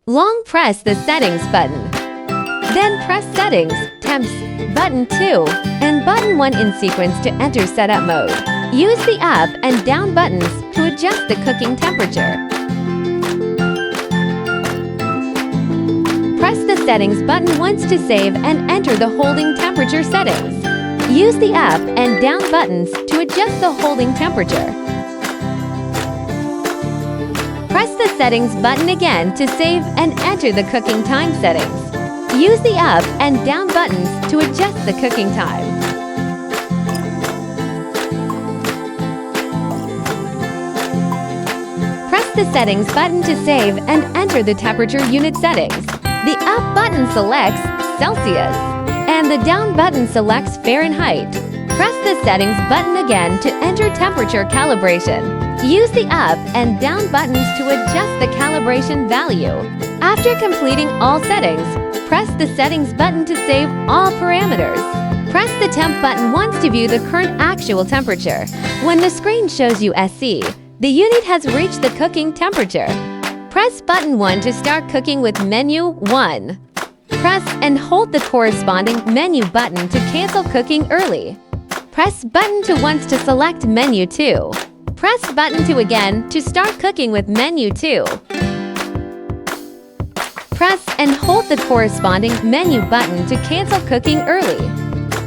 Long press the Settings button. Then press Settings, Temps, Button 2, and Button 1 in sequence to enter Setup mode. Use the up and down buttons to adjust the cooking temperature. Press the Settings button once to save and enter the holding temperature settings. Use the up and down buttons to adjust the holding temperature. Press the Settings button again to save and enter the cooking time settings. Use the up and down buttons to adjust the cooking time. Press the Settings button to save and enter the temperature unit settings. The up button selects Celsius, and the down button selects Fahrenheit. Press the Settings button again to enter temperature calibration. Use the up and down buttons to adjust the calibration value. After completing all settings, press the Settings button to save all parameters. Press the Temp button once to view the current actual temperature. When the screen shows you SC, the unit has reached the cooking temperature. Press button 1 to start cooking with menu 1. Press and hold the corresponding menu button to cancel cooking early. Press button 2 once to select menu 2. Press button 2 again to start cooking with menu 2. Press and hold the corresponding menu button to cancel cooking early.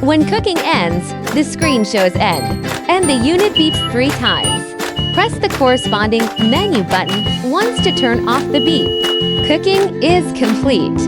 When cooking ends, the screen shows end, and the unit beeps 3 times. Press the corresponding menu button once to turn off the beep. Cooking is complete.